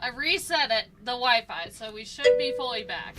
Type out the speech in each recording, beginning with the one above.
I reset it, the Wi-Fi, so we should be fully back.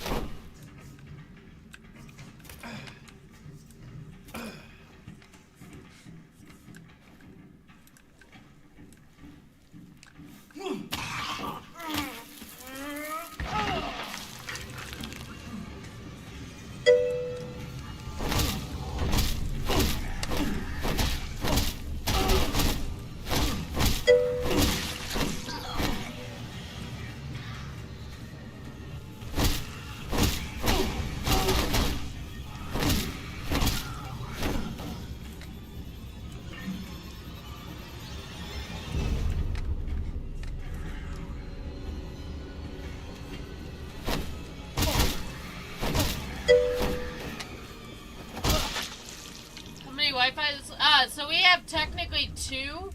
So we have technically 2.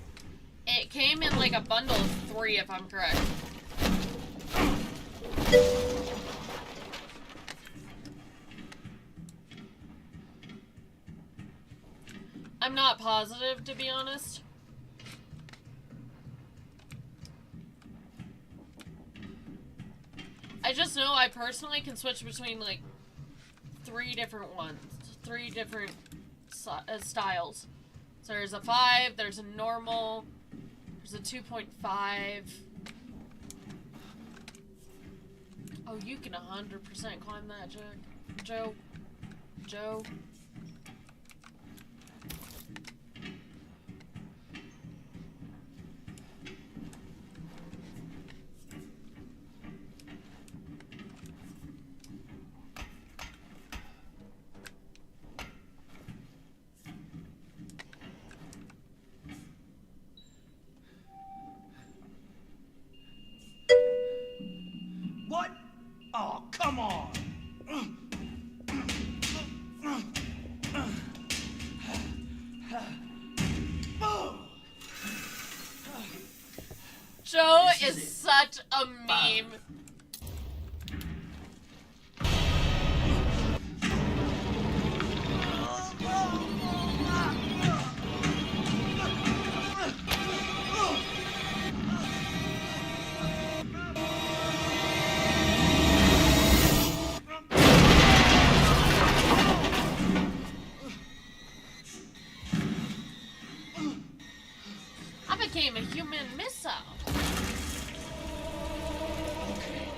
It came in like a bundle of 3, if I'm correct. I'm not positive, to be honest. I just know I personally can switch between like 3 different ones. 3 different styles. So there's a 5, there's a normal, there's a 2.5. Oh, you can 100% climb that, Joe. What? Oh, come on! Joe is such a meme. I became a human missile. Okay.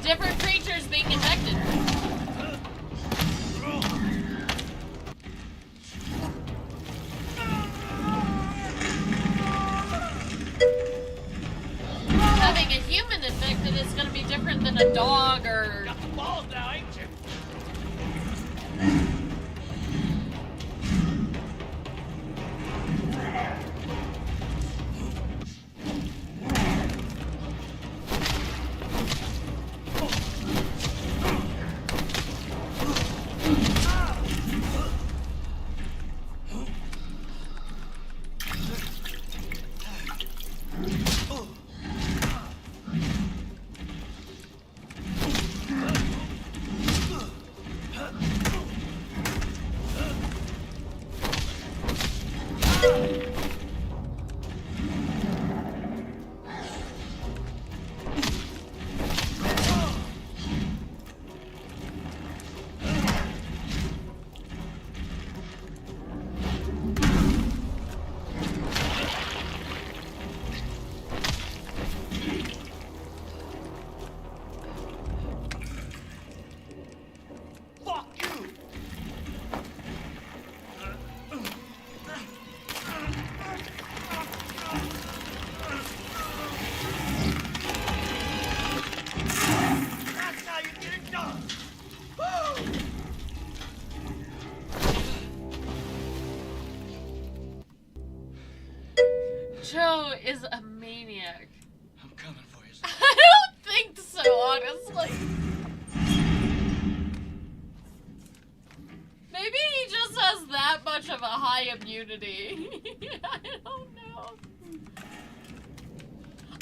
different creatures being infected. Having a human infected is going to be different than a dog or... Got the balls now, ain't you? Joe is a maniac. I'm coming for you. I don't think so, honestly. Maybe he just has that much of a high immunity. I don't know.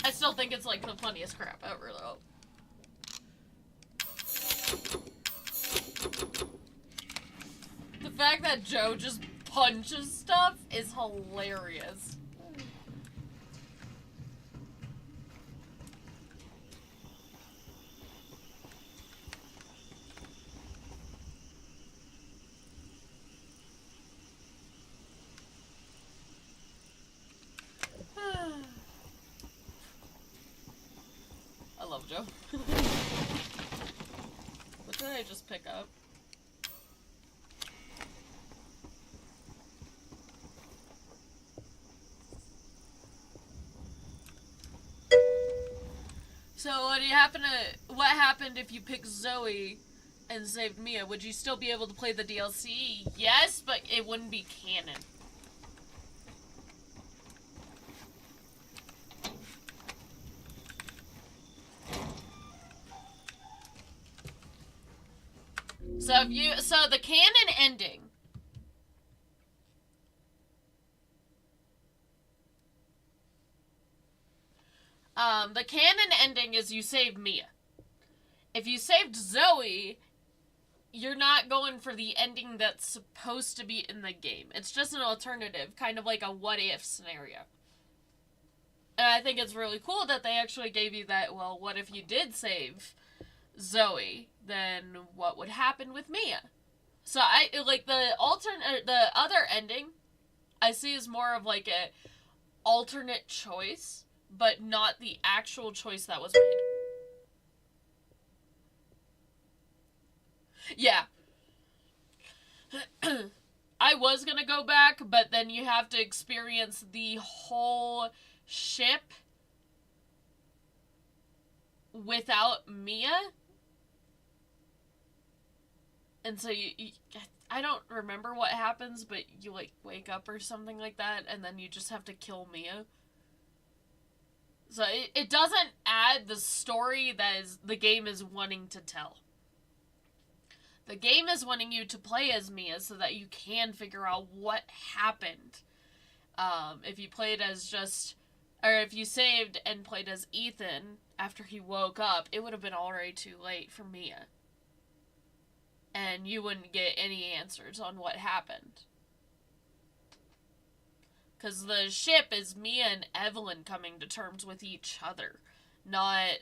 I still think it's like the funniest crap ever, though. The fact that Joe just punches stuff is hilarious. I love Joe. What did I just pick up? So what happened if you pick Zoe and saved Mia? Would you still be able to play the DLC? Yes, but it wouldn't be canon. So the canon ending. The canon ending is you save Mia. If you saved Zoe, you're not going for the ending that's supposed to be in the game. It's just an alternative, kind of like a what-if scenario. And I think it's really cool that they actually gave you that, well, what if you did save Zoe? Then what would happen with Mia? So I like the other ending I see as more of like a alternate choice, but not the actual choice that was made. Yeah. I was gonna go back, but then you have to experience the whole ship without Mia. And so I don't remember what happens, but you like wake up or something like that, and then you just have to kill Mia. So it doesn't add the story that the game is wanting to tell. The game is wanting you to play as Mia so that you can figure out what happened. If you played as or if you saved and played as Ethan after he woke up, it would have been already too late for Mia. And you wouldn't get any answers on what happened. Because the ship is Mia and Evelyn coming to terms with each other, not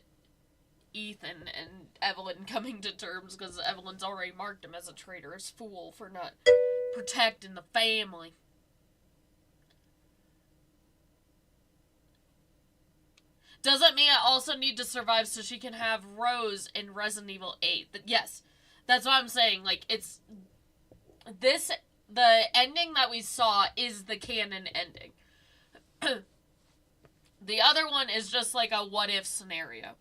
Ethan and Evelyn coming to terms, because Evelyn's already marked him as a traitorous fool for not protecting the family. Doesn't Mia also need to survive so she can have Rose in Resident Evil 8? Yes. That's what I'm saying. Like, it's... The ending that we saw is the canon ending. The other one is just like a what-if scenario.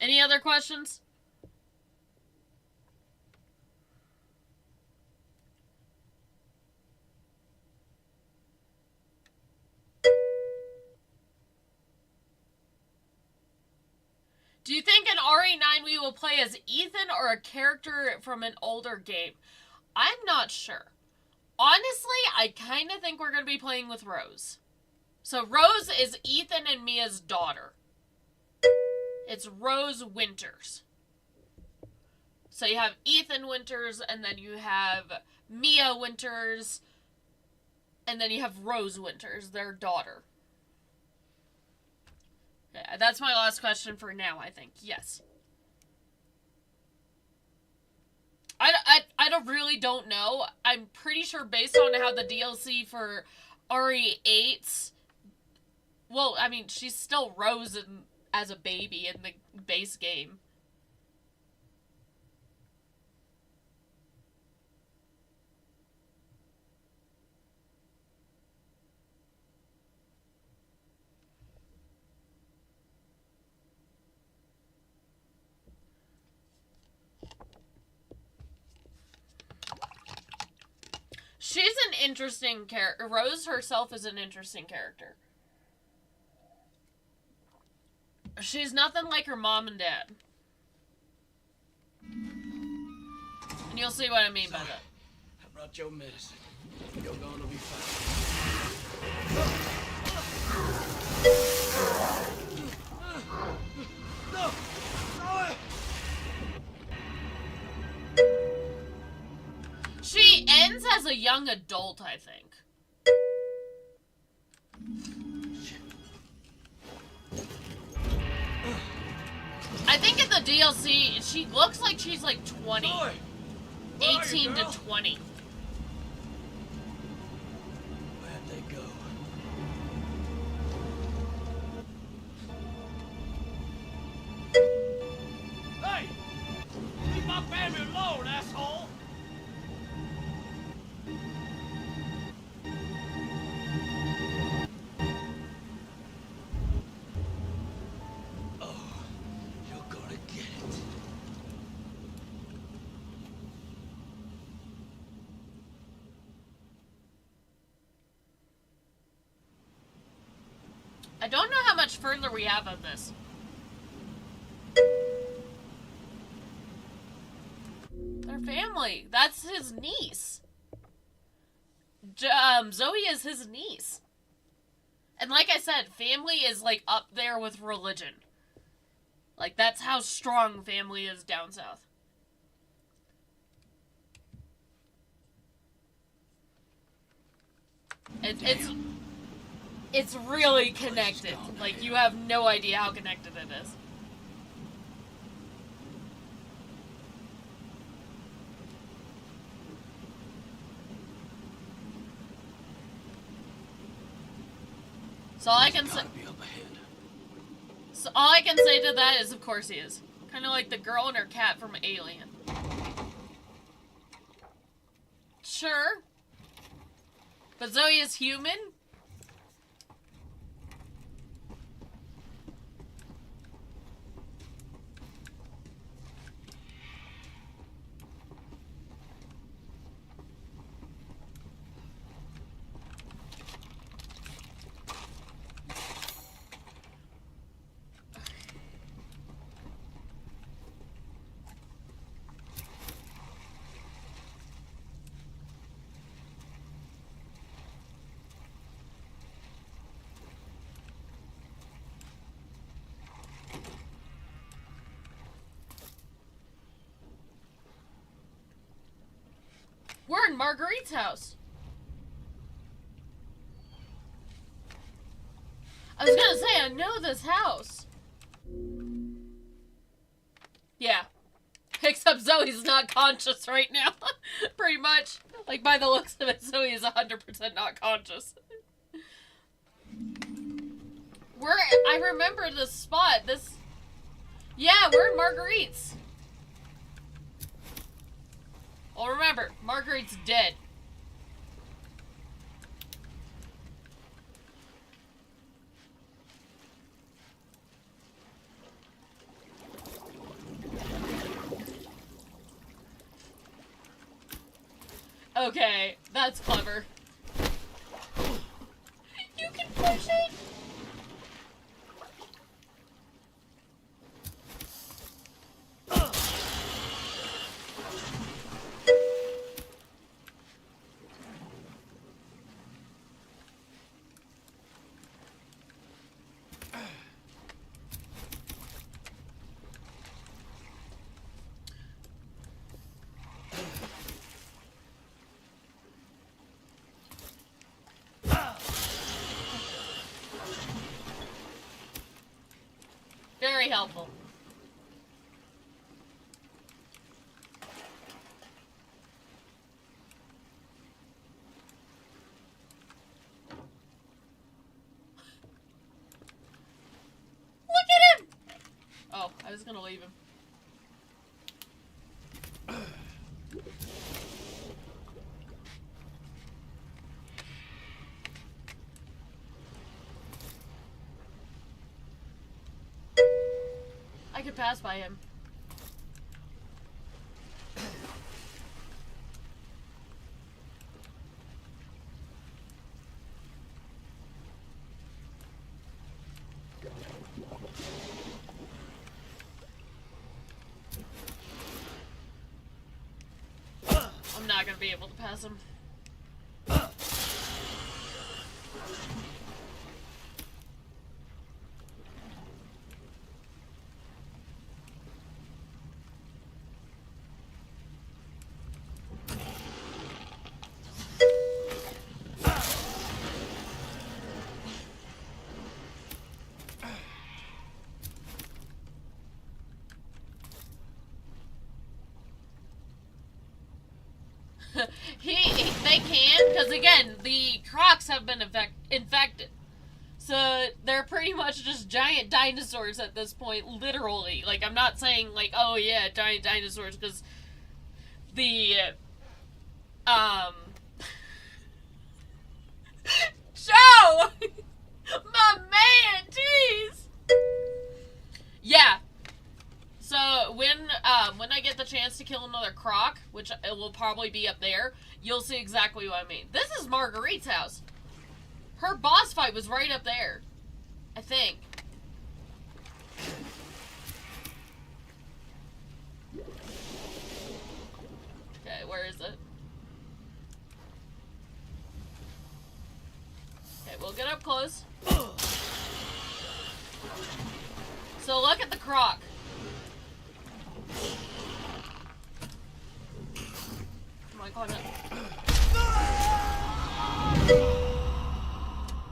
Any other questions? Do you think in RE9 we will play as Ethan or a character from an older game? I'm not sure. Honestly, I kind of think we're going to be playing with Rose. So Rose is Ethan and Mia's daughter. It's Rose Winters. So you have Ethan Winters, and then you have Mia Winters, and then you have Rose Winters, their daughter. Yeah, that's my last question for now, I think. Yes. I really don't know. I'm pretty sure based on how the DLC for RE8... Well, I mean, she's still Rose as a baby in the base game. She's an interesting character. Rose herself is an interesting character. She's nothing like her mom and dad. And you'll see what I mean by that. I brought your medicine. You're gonna be fine. No! No! She ends as a young adult, I think. I think in the DLC, she looks like she's like 20. 18 to 20. Where'd they go? Hey! Leave my family alone, asshole! I don't know how much further we have of this. Their family. That's his niece. Zoe is his niece. And like I said, family is like up there with religion. Like that's how strong family is down south. It's really connected. Like, you have no idea how connected it is. So all I can say... So all I can say to that is, of course he is. Kind of like the girl and her cat from Alien. Sure. But Zoe is human? We're in Marguerite's house. I was gonna say, I know this house. Yeah. Except Zoe's not conscious right now. Pretty much. Like, by the looks of it, Zoe is 100% not conscious. I remember this spot. Yeah, we're in Marguerite's. Well, remember, Marguerite's dead. Okay, that's clever. You can push it! Very helpful. Look at him! Oh, I was gonna leave him. I could pass by him. I'm not gonna be able to pass him. They can, because again, the crocs have been infected. So they're pretty much just giant dinosaurs at this point, literally. Like, I'm not saying, like, oh yeah, giant dinosaurs, because the, Joe! My man, jeez! Yeah. So when I get the chance to kill another croc, which it will probably be up there, you'll see exactly what I mean. This is Marguerite's house. Her boss fight was right up there, I think. Okay, where is it? Okay, we'll get up close. So look at the croc. Come on, climb it.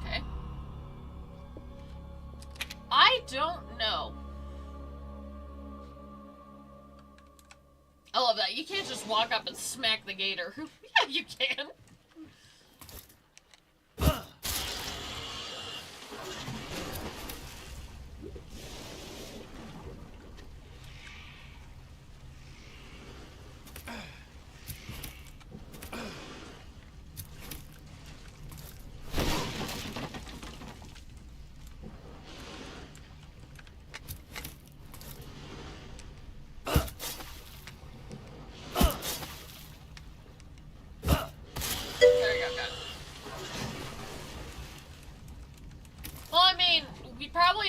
Okay. I don't know. I love that. You can't just walk up and smack the gator. Yeah, you can.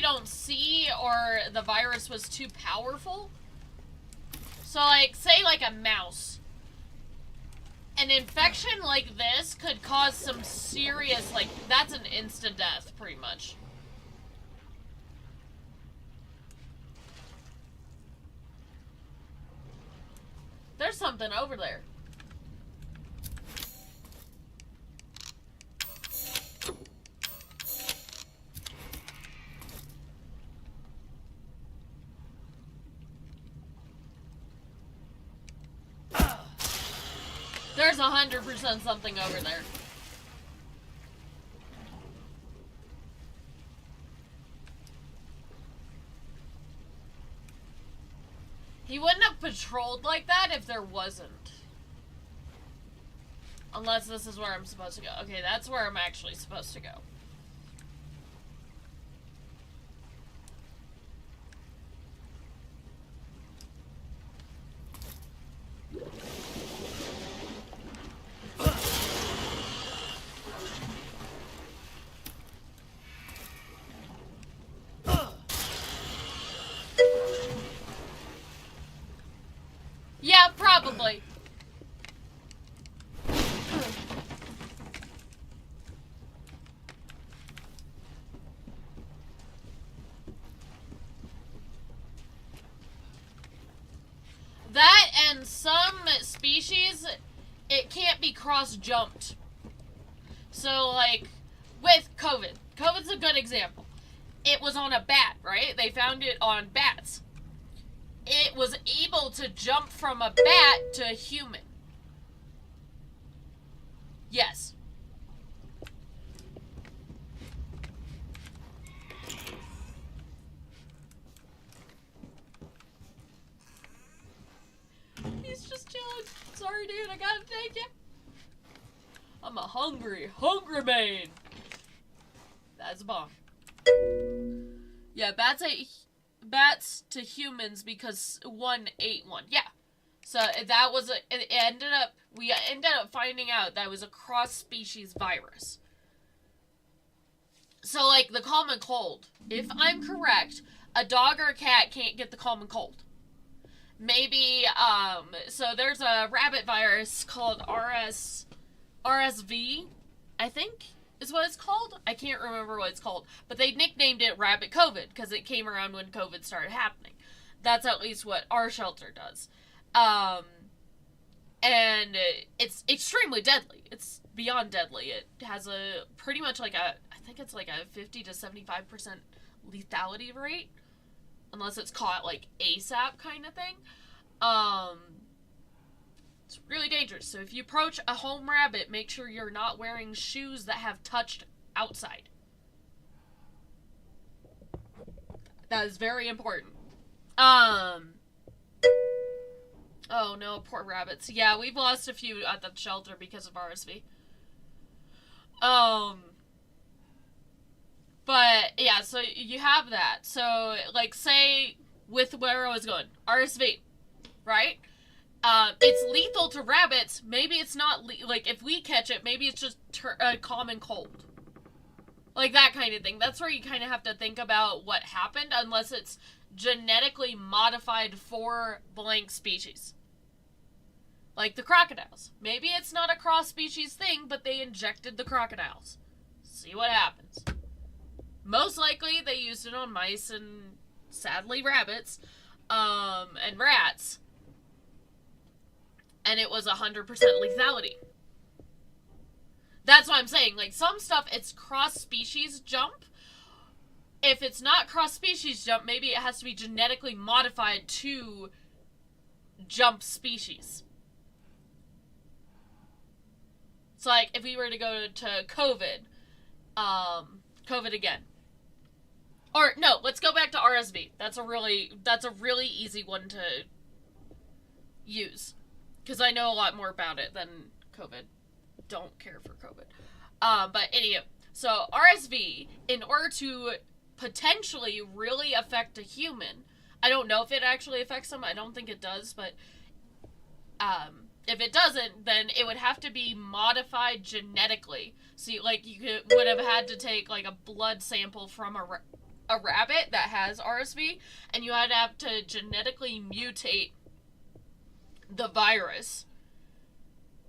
Don't see, or the virus was too powerful. So, like, say like a mouse. An infection like this could cause some serious, like, that's an insta-death, pretty much. There's something over there. There's 100% something over there. He wouldn't have patrolled like that if there wasn't. Unless this is where I'm supposed to go. Okay, that's where I'm actually supposed to go. Yeah, probably. That and some species, it can't be cross-jumped. So, like, with COVID. COVID's a good example. It was on a bat, right? They found it on bats. It was able to jump from a bat to a human. Yes. He's just chilling. Sorry, dude, I gotta take you. I'm a hungry man. That's a bomb. Yeah, bats to humans because one ate one. Yeah. So that was we ended up finding out that it was a cross-species virus. So, like, the common cold. If I'm correct, a dog or a cat can't get the common cold. Maybe, so there's a rabbit virus called RSV, I think is what it's called. I can't remember what it's called. But they nicknamed it Rabbit COVID because it came around when COVID started happening. That's at least what our shelter does. And it's extremely deadly. It's beyond deadly. It has a pretty much like I think it's like a 50 to 75% lethality rate. Unless it's caught like ASAP kind of thing. It's really dangerous. So if you approach a home rabbit, make sure you're not wearing shoes that have touched outside. That is very important. Oh no, poor rabbits. Yeah, we've lost a few at the shelter because of RSV. But yeah, so you have that. So like say with where I was going, RSV, right? It's lethal to rabbits. Maybe it's not like if we catch it, maybe it's just a common cold. Like that kind of thing. That's where you kind of have to think about what happened unless it's genetically modified for blank species. Like the crocodiles. Maybe it's not a cross-species thing, but they injected the crocodiles. See what happens. Most likely they used it on mice and, sadly, rabbits, and rats. And it was 100% lethality. That's what I'm saying. Like, some stuff, it's cross-species jump. If it's not cross-species jump, maybe it has to be genetically modified to jump species. So, like, if we were to go to COVID again. Or, no, let's go back to RSV. That's a really easy one to use. Because I know a lot more about it than COVID. Don't care for COVID. But anyway, so RSV, in order to potentially really affect a human, I don't know if it actually affects them. I don't think it does, but if it doesn't, then it would have to be modified genetically. So, like, would have had to take, like, a blood sample from a rabbit that has RSV, and you had to have to genetically mutate the virus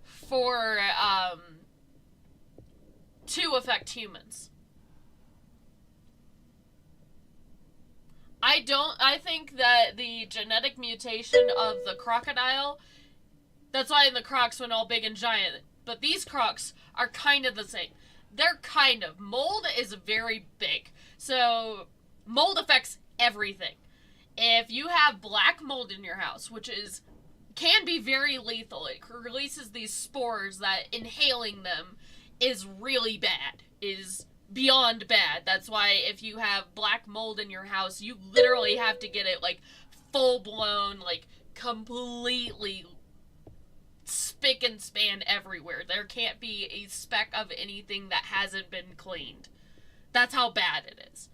for, to affect humans. I think that the genetic mutation of the crocodile, that's why the crocs went all big and giant, but these crocs are kind of the same. They're kind of. Mold is very big. So, mold affects everything. If you have black mold in your house, which is can be very lethal. It releases these spores that inhaling them is really bad, is beyond bad. That's why if you have black mold in your house, you literally have to get it, like, full-blown, like, completely spick and span everywhere. There can't be a speck of anything that hasn't been cleaned. That's how bad it is.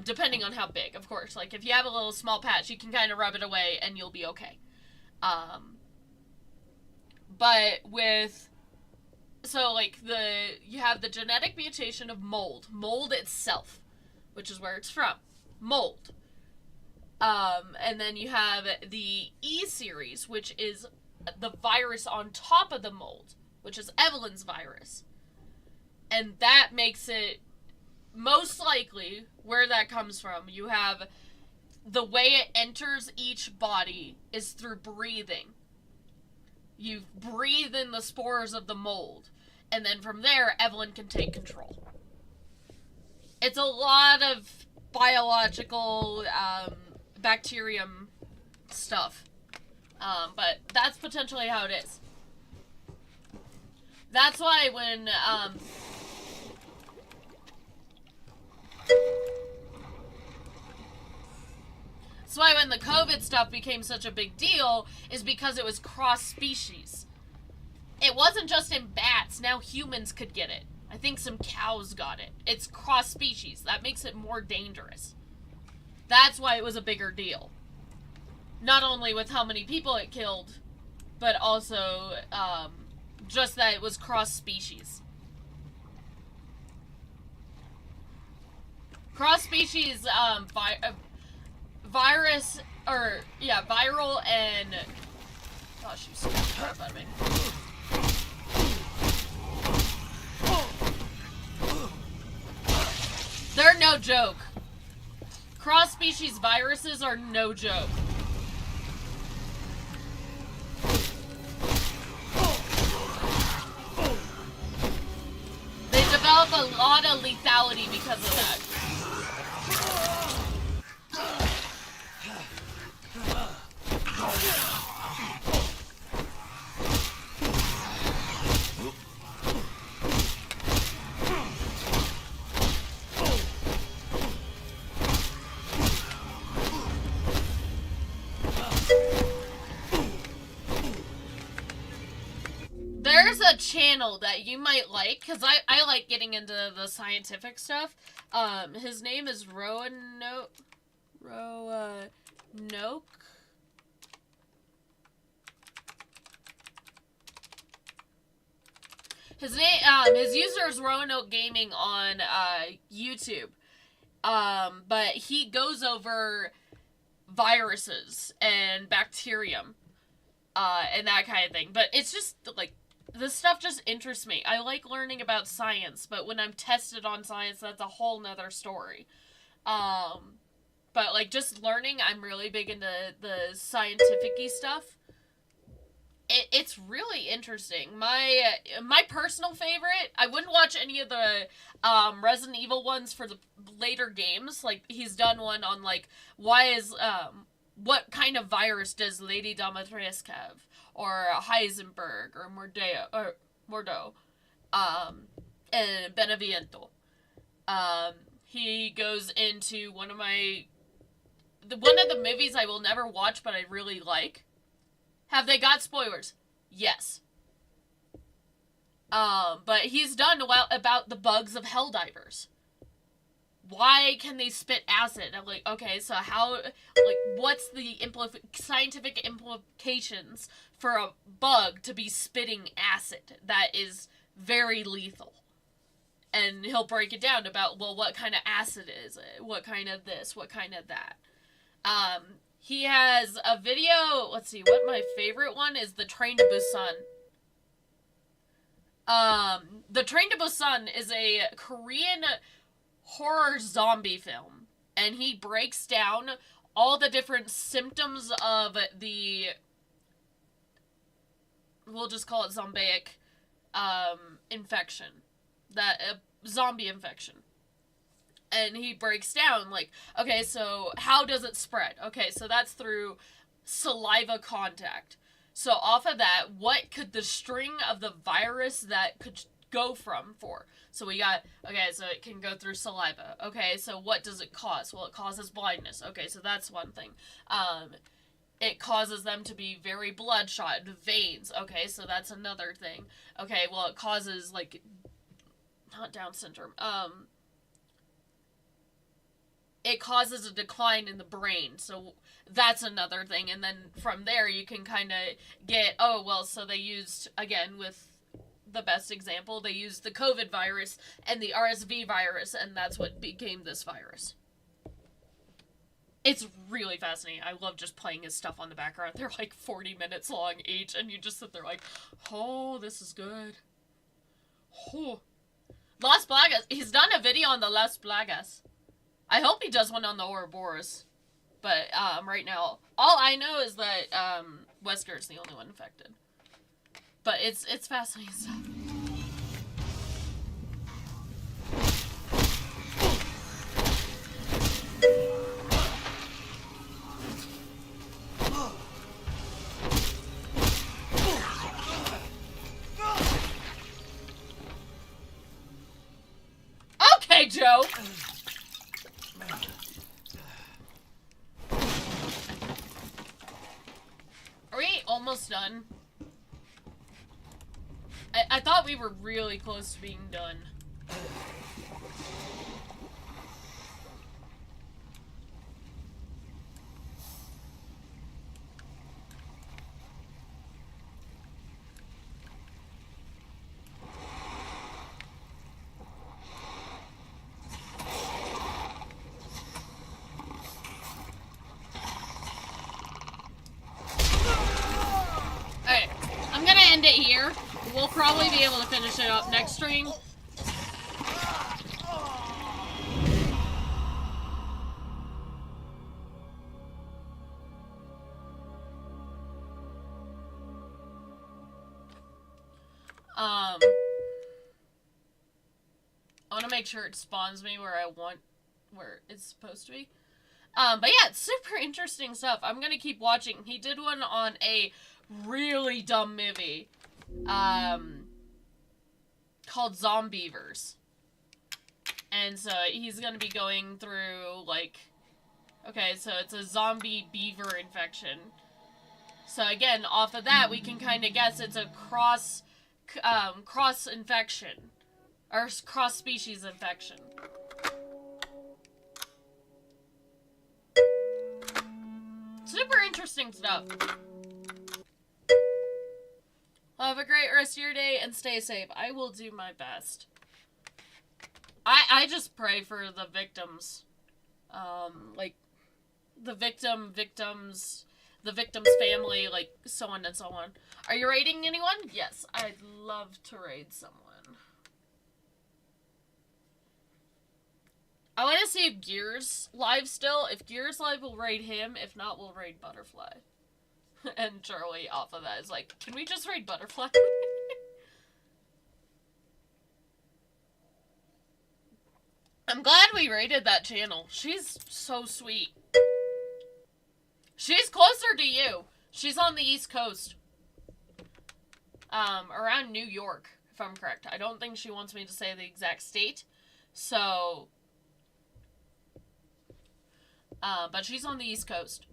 Depending on how big, of course. Like, if you have a little small patch, you can kind of rub it away and you'll be okay. But with, so, like, you have the genetic mutation of mold itself, which is where it's from. Mold. And then you have the E series, which is the virus on top of the mold, which is Evelyn's virus. And that makes it most likely where that comes from. You have the way it enters each body is through breathing. You breathe in the spores of the mold, and then from there, Evelyn can take control. It's a lot of biological bacterium stuff, but that's potentially how it is. That's why when that's why when the COVID stuff became such a big deal, is because it was cross-species. It wasn't just in bats, now humans could get it. I think some cows got it. It's cross-species. That makes it more dangerous. That's why it was a bigger deal. Not only with how many people it killed, but also just that it was cross-species. Cross-species virus, or, yeah, viral and... Gosh, you scared the crap out of me. They're no joke. Cross-species viruses are no joke. They develop a lot of lethality because of that. There's a channel that you might like, because I like getting into the scientific stuff. His name is Roanoke. His user is Roanoke Gaming on YouTube. But he goes over viruses and bacterium, and that kind of thing. But it's just, like, this stuff just interests me. I like learning about science, but when I'm tested on science, that's a whole nother story. But, like, just learning, I'm really big into the scientific-y stuff. It's really interesting. My personal favorite, I wouldn't watch any of the Resident Evil ones for the later games. Like, he's done one on, like, what kind of virus does Lady Dimitrescu have? Or Heisenberg, or Mordo, and Beneviento. He goes into one of the movies I will never watch, but I really like. Have they got spoilers? Yes. But he's done about the bugs of Helldivers. Why can they spit acid? I'm like, okay, so how, like, what's the scientific implications for a bug to be spitting acid that is very lethal? And he'll break it down about, well, what kind of acid is it? What kind of this? What kind of that? He has a video, let's see, what my favorite one is the Train to Busan. The Train to Busan is a Korean horror zombie film, and he breaks down all the different symptoms of we'll just call it zombic infection, that zombie infection. And he breaks down, like, okay, so how does it spread? Okay, so that's through saliva contact. So off of that, what could the string of the virus that could go from for? So we got, okay, so it can go through saliva. Okay, so what does it cause? Well, it causes blindness. Okay, so that's one thing. It causes them to be very bloodshot, veins. Okay, so that's another thing. Okay, well, it causes, like, not Down syndrome. It causes a decline in the brain. So that's another thing. And then from there, you can kind of get, oh, well, so they used, again, with the best example, they used the COVID virus and the RSV virus, and that's what became this virus. It's really fascinating. I love just playing his stuff on the background. They're like 40 minutes long each, and you just sit there like, oh, this is good. Oh. Las Plagas. He's done a video on the Las Plagas. I hope he does one on the Ouroboros. But right now, all I know is that Wesker's the only one infected. But it's fascinating stuff. Okay, Joe. Are we almost done? I thought we were really close to being done. Alright, I'm gonna end it here. We'll probably be able to finish it up next stream. I want to make sure it spawns me where it's supposed to be. But yeah, it's super interesting stuff. I'm gonna keep watching. He did one on a really dumb movie. Called Zombievers. And so he's gonna be going through, like, okay, so it's a zombie beaver infection. So again, off of that, we can kind of guess it's a cross infection. Or cross-species infection. Super interesting stuff. Have a great rest of your day and stay safe. I will do my best. I just pray for the victims. Like, the victim's family, like, so on and so on. Are you raiding anyone? Yes, I'd love to raid someone. I want to see if Gears live still. If Gears live, we'll raid him. If not, we'll raid Butterfly. And Charlie off of that is like, can we just raid Butterfly? I'm glad we raided that channel. She's so sweet. She's closer to you. She's on the East Coast. Around New York, if I'm correct. I don't think she wants me to say the exact state. So, but she's on the East Coast.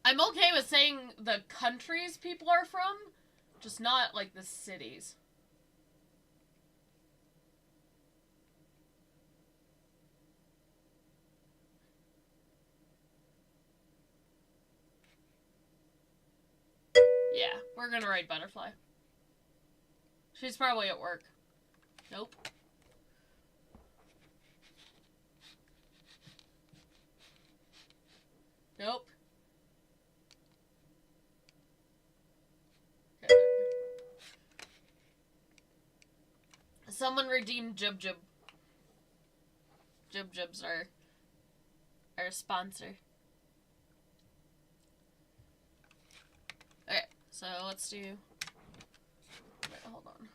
I'm okay with saying the countries people are from, just not, like, the cities. Yeah, we're gonna raid Butterfly. She's probably at work. Nope. Nope. Okay. Someone redeemed Jub Jub. Jub Jub's our sponsor. Okay, so let's do... Wait, hold on.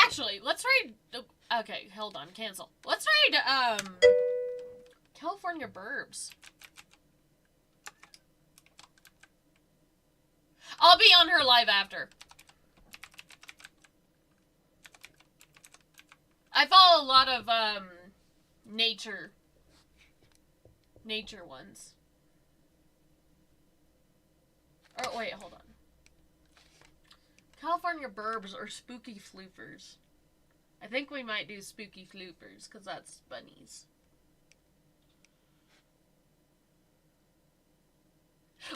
Actually, let's read... Okay, hold on. Cancel. Let's read, California Burbs. I'll be on her live after. I follow a lot of, nature ones. Oh, wait, hold on. California Burbs or Spooky Floopers. I think we might do Spooky Floopers, because that's bunnies.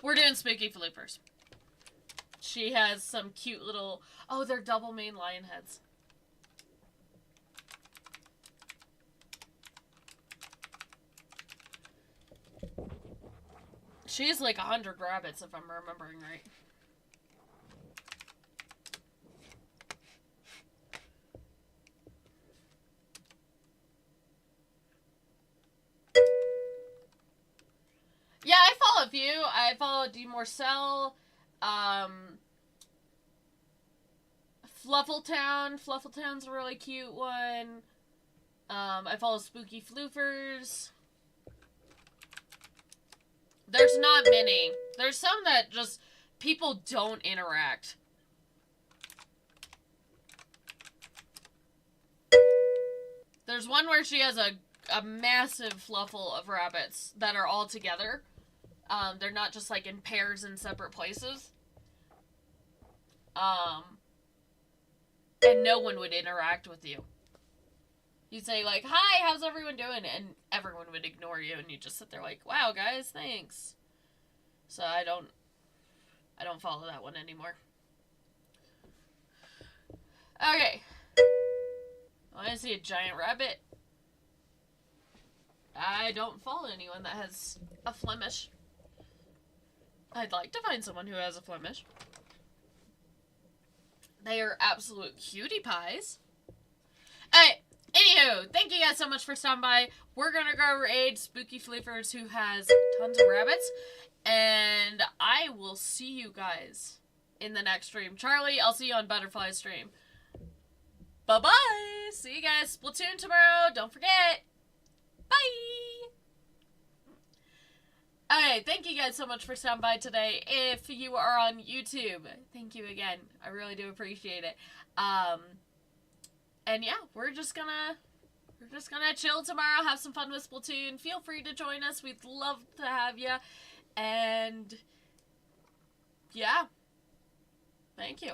We're doing Spooky Floopers. She has some cute little... Oh, they're double mane lion heads. She's like 100 rabbits, if I'm remembering right. Yeah, I follow a few. I follow D. Morcell, Fluffletown. Fluffletown's a really cute one. I follow Spooky Floofers. There's not many. There's some that just people don't interact. There's one where she has a massive fluffle of rabbits that are all together. They're not just like in pairs in separate places. And no one would interact with you. You'd say like, "Hi, how's everyone doing?" And everyone would ignore you, and you just sit there like, "Wow, guys, thanks." So I don't follow that one anymore. Okay. I see a giant rabbit. I don't follow anyone that has a Flemish. I'd like to find someone who has a Flemish. They are absolute cutie pies. Alright, anywho, thank you guys so much for stopping by. We're gonna go raid Spooky Floofers, who has tons of rabbits. And I will see you guys in the next stream. Charlie, I'll see you on Butterfly stream. Bye-bye! See you guys. Splatoon tomorrow. Don't forget. Bye! Okay, thank you guys so much for stopping by today. If you are on YouTube, thank you again. I really do appreciate it. And yeah, we're just gonna chill tomorrow, have some fun with Splatoon. Feel free to join us. We'd love to have you. And yeah, thank you.